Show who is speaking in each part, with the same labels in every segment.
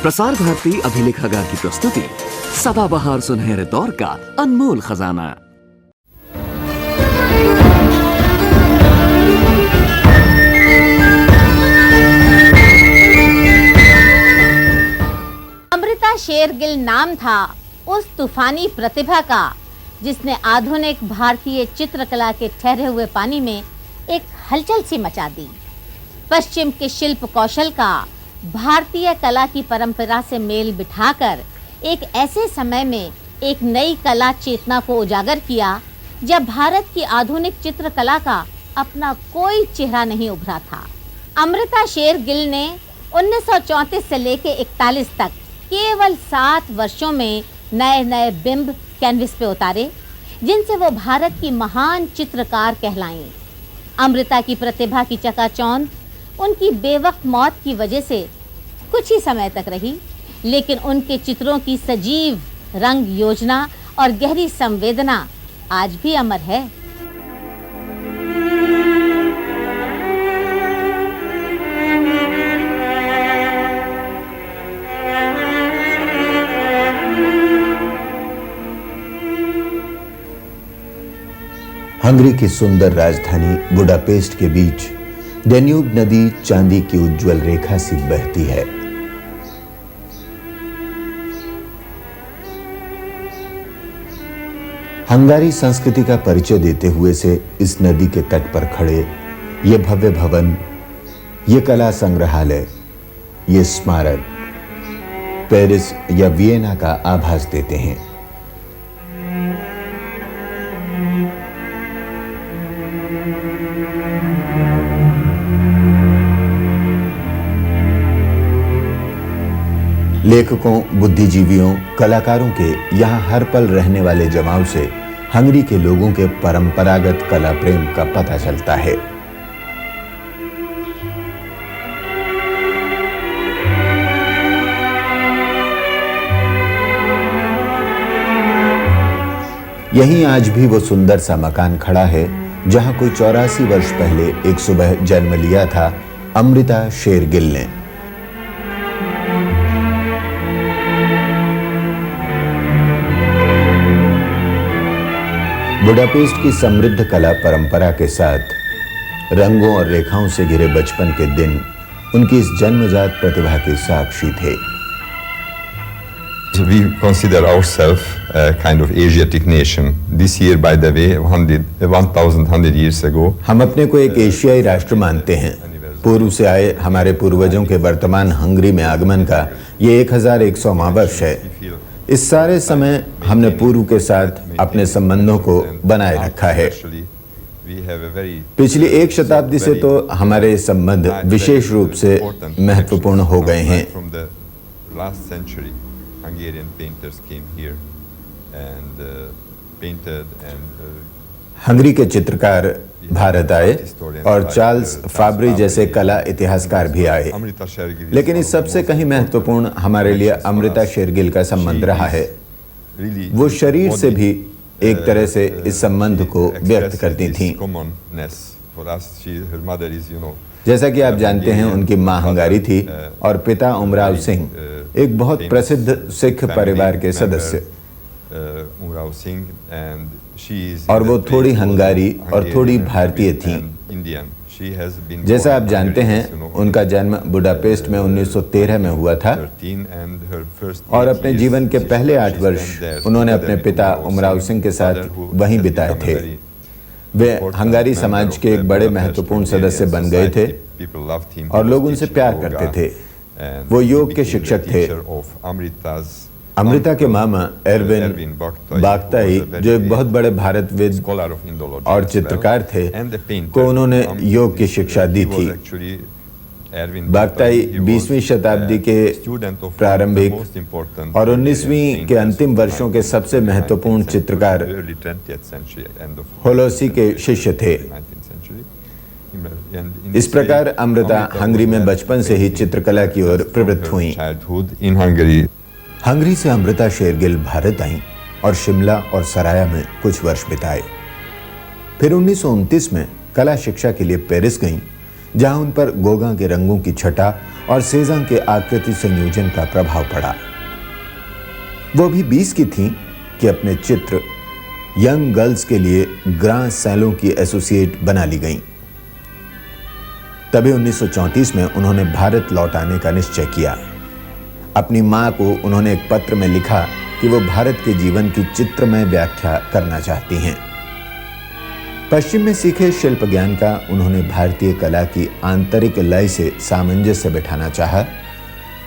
Speaker 1: प्रसार भारती अभिलेखागार की प्रस्तुति सदाबहार सुनहरे दौर का अनमोल खजाना।
Speaker 2: अमृता शेरगिल नाम था उस तूफानी प्रतिभा का जिसने आधुनिक भारतीय चित्रकला के ठहरे हुए पानी में एक हलचल सी मचा दी। पश्चिम के शिल्प कौशल का भारतीय कला की परंपरा से मेल बिठाकर एक ऐसे समय में एक नई कला चेतना को उजागर किया जब भारत की आधुनिक चित्रकला का अपना कोई चेहरा नहीं उभरा था। अमृता शेरगिल ने 1934 से लेकर 41 तक केवल 7 वर्षों में नए नए बिंब कैनवस पे उतारे जिनसे वो भारत की महान चित्रकार कहलाईं। अमृता की प्रतिभा की चकाचौंध उनकी बेवक्त मौत की वजह से कुछ ही समय तक रही, लेकिन उनके चित्रों की सजीव रंग योजना और गहरी संवेदना आज भी अमर है।
Speaker 3: हंगरी की सुंदर राजधानी बुडापेस्ट के बीच डेन्यूब नदी चांदी की उज्जवल रेखा सी बहती है। हंगारी संस्कृति का परिचय देते हुए से इस नदी के तट पर खड़े ये भव्य भवन, ये कला संग्रहालय, ये स्मारक पेरिस या वियना का आभास देते हैं। लेखकों, बुद्धिजीवियों, कलाकारों के यहाँ हर पल रहने वाले जमाव से हंगरी के लोगों के परंपरागत कला प्रेम का पता चलता है। यहीं आज भी वो सुंदर सा मकान खड़ा है जहां कोई 84 वर्ष पहले एक सुबह जन्म लिया था अमृता शेरगिल ने। बुडापेस्ट की समृद्ध कला परंपरा के साथ रंगों और रेखाओं से घिरे बचपन के दिन उनकी इस जन्मजात प्रतिभा के साक्षी थे।
Speaker 4: We consider ourselves a kind of Asiatic nation. This year, by the way, 1,100 years ago.
Speaker 3: हम अपने को एक एशियाई राष्ट्र मानते हैं। पूर्व से आए हमारे पूर्वजों के वर्तमान हंगरी में आगमन का ये 1100वां वर्ष है। इस सारे समय हमने पूर्व के साथ अपने संबंधों को बनाए रखा है। पिछली 1 शताब्दी से तो हमारे संबंध विशेष रूप से महत्वपूर्ण हो गए हैं। हंगरी के चित्रकार भारत आए और चार्ल्स फाब्री जैसे कला इतिहासकार भी आए, लेकिन इस सबसे कहीं महत्वपूर्ण हमारे लिए अमृता शेरगिल का संबंध रहा है। वो शरीर से भी एक तरह से इस संबंध को व्यक्त करती थीं। जैसा कि आप जानते हैं, उनकी मां हंगारी थी और पिता उमराव सिंह एक बहुत प्रसिद्ध सिख परिवार के सदस्य, और वो थोड़ी हंगारी और थोड़ी भारतीय थीं। जैसा आप जानते हैं, उनका जन्म बुडापेस्ट में 1913 में हुआ था और अपने जीवन के पहले 8 वर्ष उन्होंने अपने पिता उमराव सिंह के साथ वहीं बिताए थे। वे हंगारी समाज के एक बड़े महत्वपूर्ण सदस्य बन गए थे और लोग उनसे प्यार करते थे। वो योग के शिक्षक थे। अमृता के मामा एरविन बागताई, जो एक बहुत बड़े भारतविद और चित्रकार थे, को उन्होंने योग की शिक्षा दी थी। बागताई 20वीं शताब्दी के प्रारंभिक और 19वीं के अंतिम वर्षों के सबसे महत्वपूर्ण चित्रकार होलोसी के शिष्य थे। इस प्रकार अमृता हंगरी में बचपन से ही चित्रकला की ओर प्रवृत्त हुई। हंगरी से अमृता शेरगिल भारत आईं और शिमला और सराया में कुछ वर्ष बिताए। फिर 1929 में कला शिक्षा के लिए पेरिस गईं, जहां उन पर गोगा के रंगों की छटा और सेजां के आकृति संयोजन का प्रभाव पड़ा। वो भी 20 की थीं कि अपने चित्र यंग गर्ल्स के लिए ग्रां सैलों की एसोसिएट बना ली गईं। तभी 1934 में उन्होंने भारत लौट आने का निश्चय किया। अपनी मां को उन्होंने एक पत्र में लिखा कि वो भारत के जीवन की चित्रमय व्याख्या करना चाहती हैं। पश्चिम में सीखे शिल्प ज्ञान का उन्होंने भारतीय कला की आंतरिक लय से सामंजस्य बिठाना चाहा।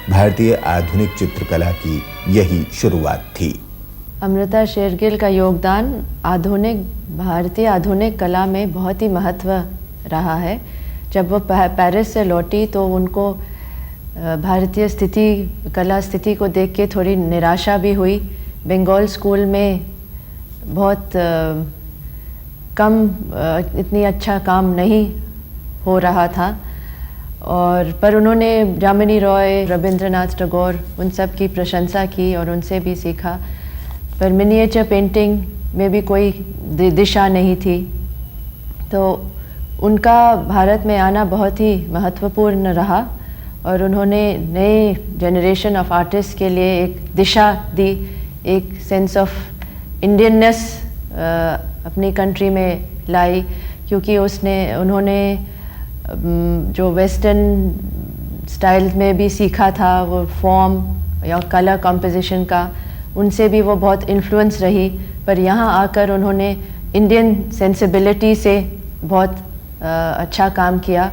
Speaker 3: भारतीय आधुनिक चित्रकला की यही शुरुआत थी।
Speaker 5: अमृता शेरगिल का योगदान भारतीय आधुनिक कला में बहुत ही महत्व रहा है। जब वो पेरिस से लौटी तो उनको भारतीय कला स्थिति को देख के थोड़ी निराशा भी हुई। बंगाल स्कूल में बहुत कम इतनी अच्छा काम नहीं हो रहा था पर उन्होंने जामिनी रॉय, रविंद्रनाथ टैगोर उन सब की प्रशंसा की और उनसे भी सीखा। पर मिनिएचर पेंटिंग में भी कोई दिशा नहीं थी, तो उनका भारत में आना बहुत ही महत्वपूर्ण रहा और उन्होंने नए जनरेशन ऑफ आर्टिस्ट के लिए एक दिशा दी, एक सेंस ऑफ इंडियननेस अपनी कंट्री में लाई, क्योंकि उन्होंने जो वेस्टर्न स्टाइल में भी सीखा था वो फॉर्म या कलर कॉम्पोजिशन का, उनसे भी वो बहुत इन्फ्लुएंस रही। पर यहाँ आकर उन्होंने इंडियन सेंसिबिलिटी से बहुत अच्छा काम किया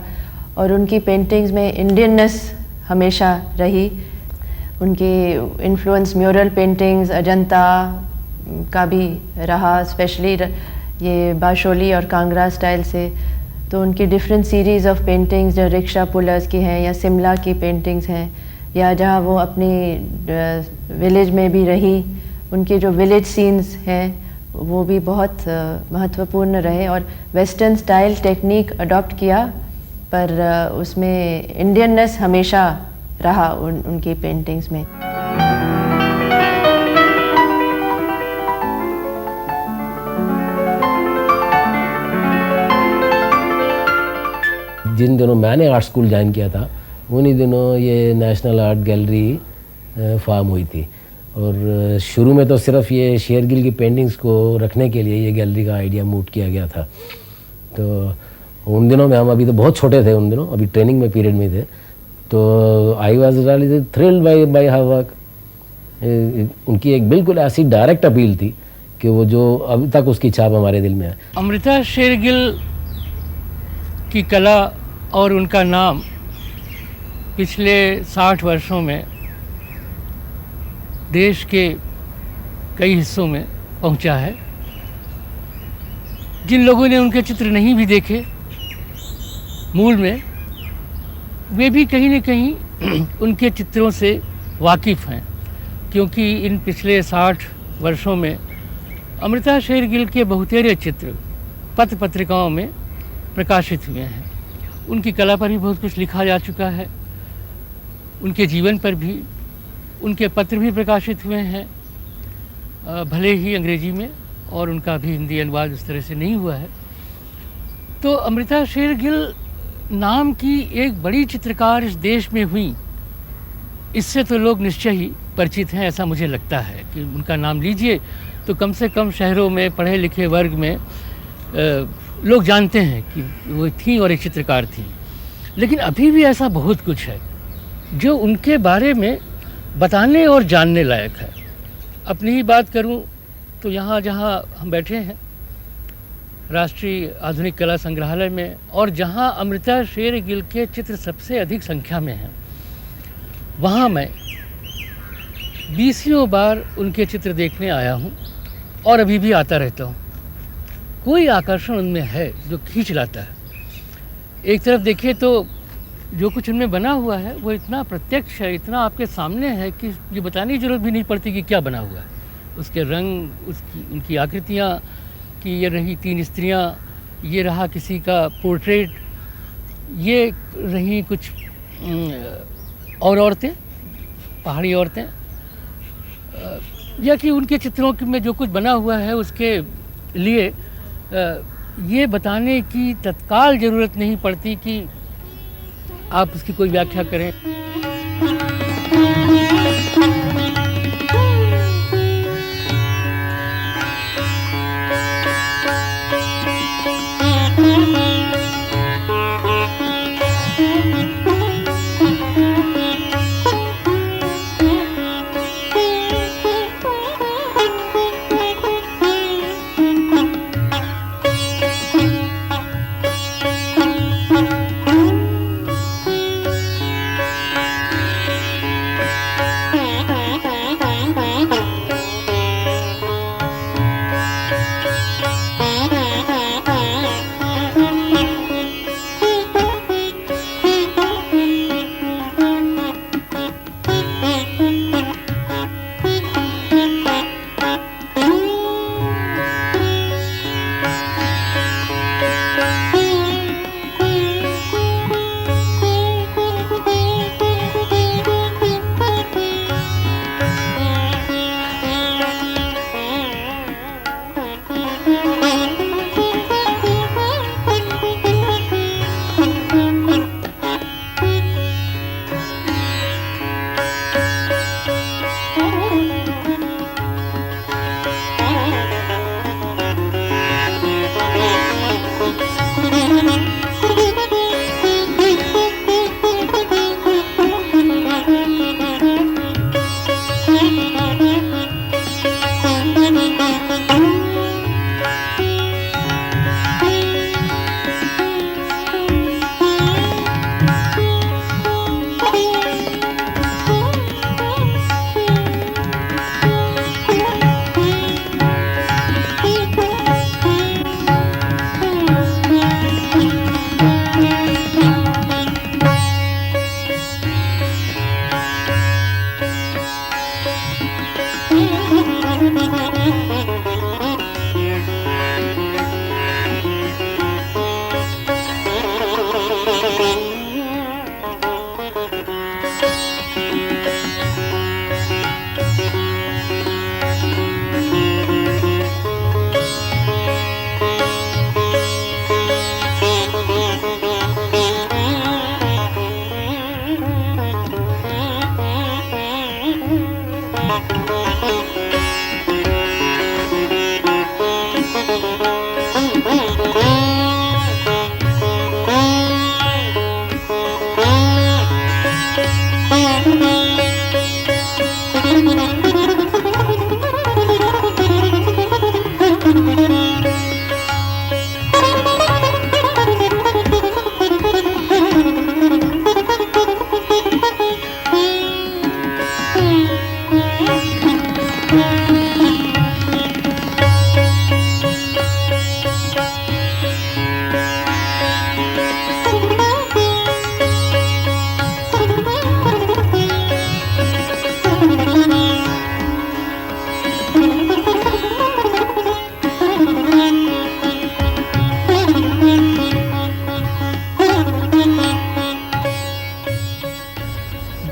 Speaker 5: और उनकी पेंटिंग्स में इंडियननेस हमेशा रही। उनकी इन्फ्लुएंस म्यूरल पेंटिंग्स अजंता का भी रहा, स्पेशली ये बाशोली और कांगड़ा स्टाइल से। तो उनकी डिफरेंट सीरीज़ ऑफ पेंटिंग्स जो रिक्शा पुलर्स की हैं या शिमला की पेंटिंग्स हैं या जहाँ वो अपनी विलेज में भी रही, उनके जो विलेज सीन्स हैं वो भी बहुत महत्वपूर्ण रहे। और वेस्टर्न स्टाइल टेक्निक अडॉप्ट किया पर उसमें इंडियननेस हमेशा रहा उनकी पेंटिंग्स में।
Speaker 6: जिन दिनों मैंने आर्ट स्कूल ज्वाइन किया था उन्हीं दिनों ये नेशनल आर्ट गैलरी फॉर्म हुई थी और शुरू में तो सिर्फ ये शेरगिल की पेंटिंग्स को रखने के लिए ये गैलरी का आइडिया मूव किया गया था। तो उन दिनों में हम अभी तो बहुत छोटे थे, उन दिनों अभी ट्रेनिंग में पीरियड में थे, तो I was really thrilled bye her work. उनकी एक बिल्कुल ऐसी डायरेक्ट अपील थी कि वो जो अभी तक उसकी छाप हमारे दिल में है।
Speaker 7: अमृता शेरगिल की कला और उनका नाम पिछले 60 वर्षों में देश के कई हिस्सों में पहुंचा है। जिन लोगों ने उनके चित्र नहीं भी देखे मूल में, वे भी कहीं न कहीं उनके चित्रों से वाकिफ़ हैं, क्योंकि इन पिछले 60 वर्षों में अमृता शेरगिल के बहुतेरे चित्र पत्र पत्रिकाओं में प्रकाशित हुए हैं। उनकी कला पर भी बहुत कुछ लिखा जा चुका है, उनके जीवन पर भी उनके पत्र भी प्रकाशित हुए हैं, भले ही अंग्रेजी में, और उनका भी हिंदी अनुवाद उस तरह से नहीं हुआ है। तो अमृता शेरगिल नाम की एक बड़ी चित्रकार इस देश में हुई, इससे तो लोग निश्चय ही परिचित हैं, ऐसा मुझे लगता है कि उनका नाम लीजिए तो कम से कम शहरों में पढ़े लिखे वर्ग में लोग जानते हैं कि वो थी और एक चित्रकार थी। लेकिन अभी भी ऐसा बहुत कुछ है जो उनके बारे में बताने और जानने लायक है। अपनी ही बात करूं तो यहाँ जहाँ हम बैठे हैं राष्ट्रीय आधुनिक कला संग्रहालय में, और जहाँ अमृता शेरगिल के चित्र सबसे अधिक संख्या में हैं, वहाँ मैं 20 बार उनके चित्र देखने आया हूँ और अभी भी आता रहता हूँ। कोई आकर्षण उनमें है जो खींच लाता है। एक तरफ देखिए तो जो कुछ उनमें बना हुआ है वो इतना प्रत्यक्ष है, इतना आपके सामने है कि ये बताने की जरूरत भी नहीं पड़ती कि क्या बना हुआ है। उसके रंग, उनकी आकृतियाँ, कि ये रही 3 स्त्रियाँ, ये रहा किसी का पोर्ट्रेट, ये रही कुछ और औरतें, पहाड़ी औरतें, या कि उनके चित्रों में जो कुछ बना हुआ है उसके लिए ये बताने की तत्काल ज़रूरत नहीं पड़ती कि आप उसकी कोई व्याख्या करें।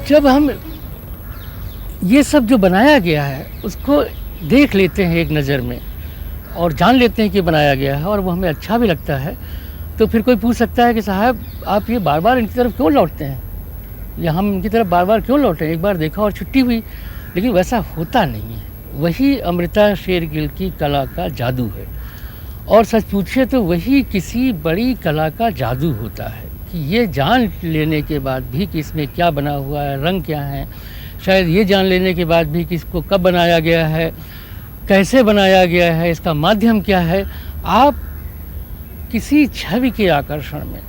Speaker 7: जब हम ये सब जो बनाया गया है उसको देख लेते हैं एक नज़र में और जान लेते हैं कि बनाया गया है और वो हमें अच्छा भी लगता है, तो फिर कोई पूछ सकता है कि साहब आप ये बार बार इनकी तरफ क्यों लौटते हैं, या हम इनकी तरफ बार बार क्यों लौटें, एक बार देखा और छुट्टी हुई। लेकिन वैसा होता नहीं है। वही अमृता शेरगिल की कला का जादू है, और सच पूछे तो वही किसी बड़ी कला का जादू होता है कि ये जान लेने के बाद भी कि इसमें क्या बना हुआ है, रंग क्या हैं, शायद ये जान लेने के बाद भी कि इसको कब बनाया गया है, कैसे बनाया गया है, इसका माध्यम क्या है, आप किसी छवि के आकर्षण में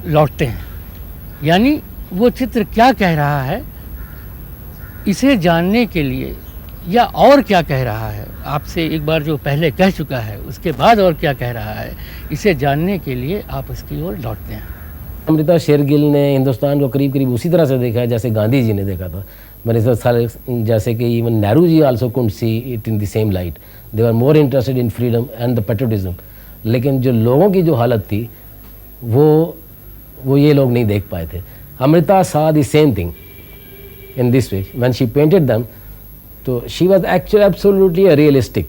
Speaker 7: लौटते हैं। यानी वो चित्र क्या कह रहा है इसे जानने के लिए, या और क्या कह रहा है, आपसे एक बार जो पहले कह चुका है उसके बाद और क्या कह रहा है, इसे जानने के लिए आप इसकी ओर लौटते हैं।
Speaker 6: अमृता शेरगिल ने हिंदुस्तान को करीब करीब उसी तरह से देखा है जैसे गांधी जी ने देखा था। जैसे कि even Nehru ji also couldn't see it in the same light, they were more interested in freedom and the patriotism. लेकिन जो लोगों की जो हालत थी वो ये लोग नहीं देख पाए थे। Amrita saw the same thing in this way when she painted them, तो she was actually absolutely a realistic,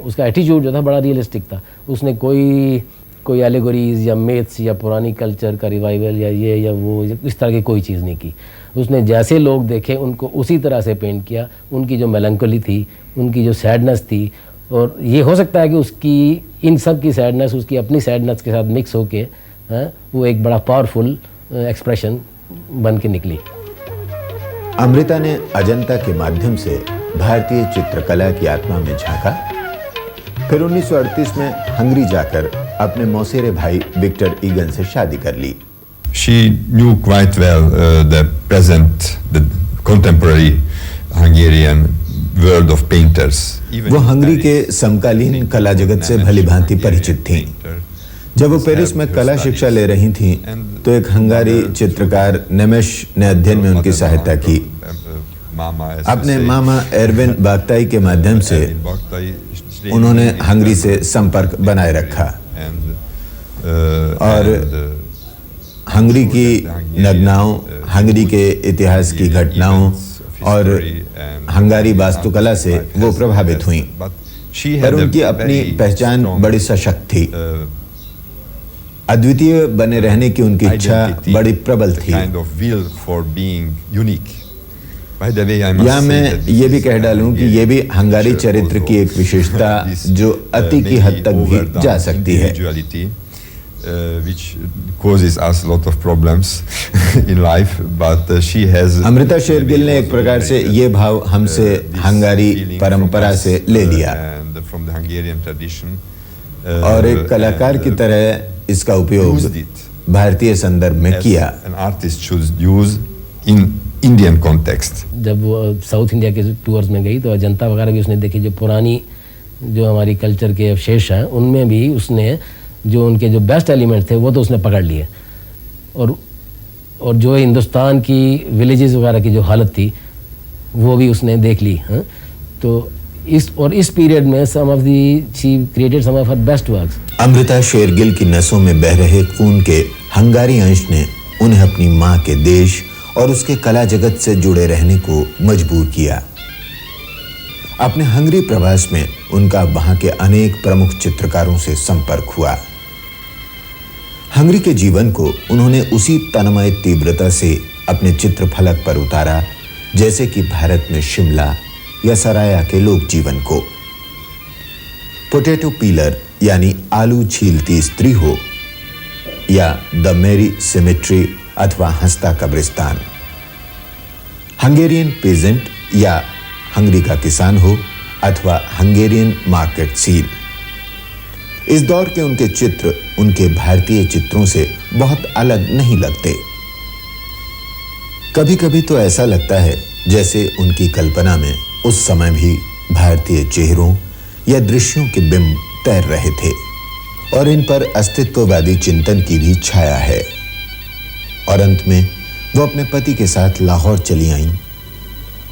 Speaker 6: उसका एटीट्यूड जो था बड़ा रियलिस्टिक था। उसने कोई कोई एलेगोरीज या मेथ्स या पुरानी कल्चर का रिवाइवल या ये या वो इस तरह की कोई चीज़ नहीं की। उसने जैसे लोग देखे उनको उसी तरह से पेंट किया, उनकी जो मेलंकोली थी, उनकी जो सैडनेस थी, और ये हो सकता है कि उसकी इन सब की सैडनेस उसकी अपनी सैडनेस के साथ मिक्स होके वो एक बड़ा पावरफुल एक्सप्रेशन बन के निकली।
Speaker 3: अमृता ने अजंता के माध्यम से भारतीय चित्रकला की आत्मा में झांका। फिर 1938 में हंगरी जाकर अपने मौसेरे भाई विक्टर ईगन से शादी कर ली।
Speaker 4: She knew quite well the present, the contemporary Hungarian world of painters.
Speaker 3: वो हंगरी के समकालीन कला जगत से भलीभांति परिचित थीं। जब वो पेरिस में कला शिक्षा ले रही थीं, तो एक हंगारी चित्रकार नेमेश ने अध्ययन में उनकी सहायता की। अपने मामा एरविन बागताई के माध्यम से उन्होंने हंगरी से संपर्क बनाए रखा और हंगरी की नग्नाओं, हंगरी के इतिहास की घटनाओं और हंगारी वास्तुकला से वो प्रभावित हुईं। पर उनकी अपनी पहचान बड़ी सशक्त थी। अद्वितीय बने रहने की उनकी इच्छा बड़ी प्रबल थी। या मैं ये भी कह डालूं कि ये भी हंगारी चरित्र की एक विशेषता जो अति की हद तक भी जा सकती है। अमृता शेरगिल ने एक प्रकार से ये भाव हमसे हंगारी परंपरा से ले लिया और एक कलाकार की तरह इसका उपयोग भारतीय संदर्भ में किया।
Speaker 4: Indian context.
Speaker 6: जब वो साउथ इंडिया के टूर्स में गई तो अजंता वगैरह भी उसने देखी, जो पुरानी जो हमारी कल्चर के अवशेष हैं उनमें भी उसने जो उनके जो बेस्ट एलिमेंट थे वो तो उसने पकड़ लिए, और जो हिंदुस्तान की विलेजेस वगैरह की जो हालत थी वो भी उसने देख ली। तो इस पीरियड में she created some of her best works.
Speaker 3: Amrita Shergil की नसों में बह रहे खून के हंगारी अंश ने उन्हें अपनी माँ के देश और उसके कला जगत से जुड़े रहने को मजबूर किया। अपने हंगरी प्रवास में उनका वहां के अनेक प्रमुख चित्रकारों से संपर्क हुआ। हंगरी के जीवन को उन्होंने उसी तन्मय तीव्रता से अपने चित्रफलक पर उतारा जैसे कि भारत में शिमला या सराया के लोक जीवन को। पोटैटो पीलर यानी आलू छीलती स्त्री हो या द मेरी सिमेट्री अथवा हंसता कब्रिस्तान, हंगेरियन पेजेंट या हंगरी का किसान हो अथवा हंगेरियन मार्केट सील, इस दौर के उनके चित्र उनके भारतीय चित्रों से बहुत अलग नहीं लगते। कभी कभी तो ऐसा लगता है जैसे उनकी कल्पना में उस समय भी भारतीय चेहरों या दृश्यों के बिंब तैर रहे थे और इन पर अस्तित्ववादी चिंतन की भी छाया है। और अंत में वो अपने पति के साथ लाहौर चली आईं,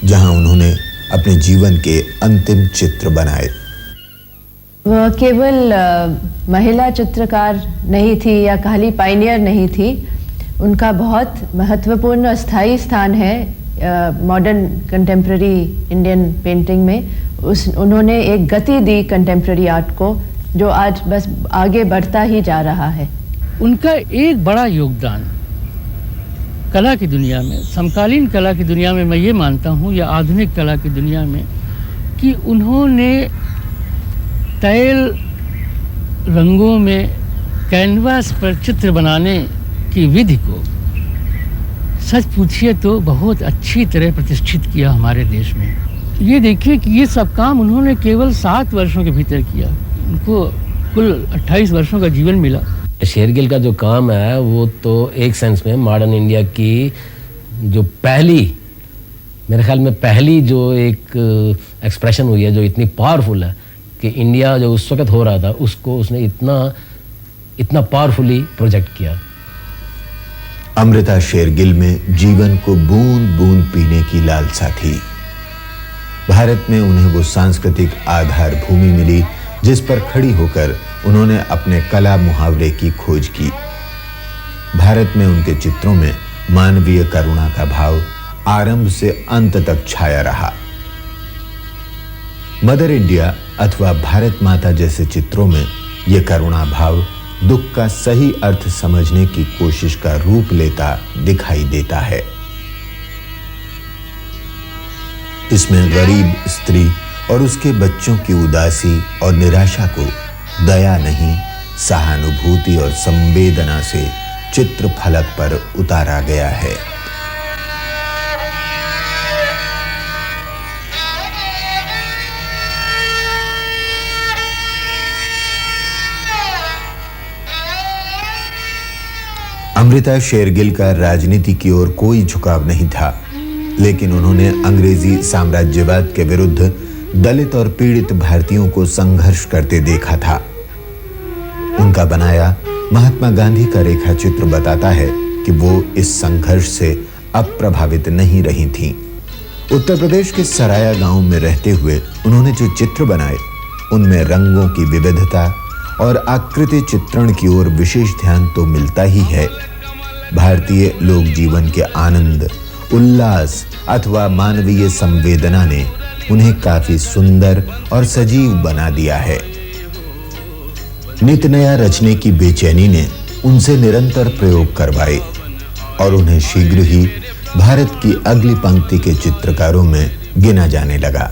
Speaker 3: जहां उन्होंने अपने जीवन के अंतिम चित्र बनाए।
Speaker 5: वह केवल महिला चित्रकार नहीं थी या खाली पायनियर नहीं थी, उनका बहुत महत्वपूर्ण स्थायी स्थान है मॉडर्न कंटेम्प्रेरी इंडियन पेंटिंग में। उन्होंने एक गति दी कंटेम्प्रेरी आर्ट को, जो आज बस आगे बढ़ता ही जा रहा है।
Speaker 7: उनका एक बड़ा योगदान कला की दुनिया में, समकालीन कला की दुनिया में मैं ये मानता हूँ, या आधुनिक कला की दुनिया में, कि उन्होंने तैल रंगों में कैनवास पर चित्र बनाने की विधि को सच पूछिए तो बहुत अच्छी तरह प्रतिष्ठित किया हमारे देश में। ये देखिए कि ये सब काम उन्होंने केवल 7 वर्षों के भीतर किया। उनको कुल 28 वर्षों का जीवन मिला।
Speaker 6: शेरगिल का जो काम है वो तो एक सेंस में मॉडर्न इंडिया की जो पहली, मेरे ख्याल में पहली जो एक एक्सप्रेशन हुई है जो इतनी पावरफुल है कि इंडिया जो उस वक्त हो रहा था उसको उसने इतना पावरफुली प्रोजेक्ट किया।
Speaker 3: अमृता शेरगिल में जीवन को बूंद बूंद पीने की लालसा थी। भारत में उन्हें वो सांस्कृतिक आधार भूमि मिली जिस पर खड़ी होकर उन्होंने अपने कला मुहावरे की खोज की। भारत में उनके चित्रों में मानवीय करुणा का भाव आरंभ से अंत तक छाया रहा। मदर इंडिया अथवा भारत माता जैसे चित्रों में यह करुणा भाव दुख का सही अर्थ समझने की कोशिश का रूप लेता दिखाई देता है। इसमें गरीब स्त्री और उसके बच्चों की उदासी और निराशा को दया नहीं, सहानुभूति और संवेदना से चित्रफलक पर उतारा गया है। अमृता शेरगिल का राजनीति की ओर कोई झुकाव नहीं था, लेकिन उन्होंने अंग्रेजी साम्राज्यवाद के विरुद्ध दलित और पीड़ित भारतीयों को संघर्ष करते देखा था। उनका बनाया महात्मा गांधी का रेखाचित्र बताता है कि वो इस संघर्ष से अप्रभावित नहीं रही थीं। उत्तर प्रदेश के सराया गांव में रहते हुए उन्होंने जो चित्र बनाए, उनमें रंगों की विविधता और आकृति चित्रण की ओर विशेष ध्यान तो मिलता ही है। भारतीय लोक जीवन के आनंद, उल्लास अथवा मानवीय संवेदना ने उन्हें काफी सुंदर और सजीव बना दिया है। नित नया रचने की बेचैनी ने उनसे निरंतर प्रयोग करवाए और उन्हें शीघ्र ही भारत की अगली पंक्ति के चित्रकारों में गिना जाने लगा।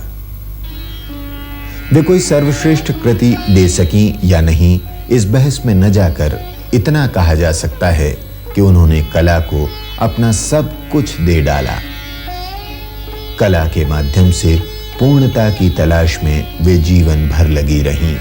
Speaker 3: वे कोई सर्वश्रेष्ठ कृति दे सकी या नहीं, इस बहस में न जाकर इतना कहा जा सकता है कि उन्होंने कला को अपना सब कुछ दे डाला। कला के माध्यम से पूर्णता की तलाश में वे जीवन भर लगी रहीं।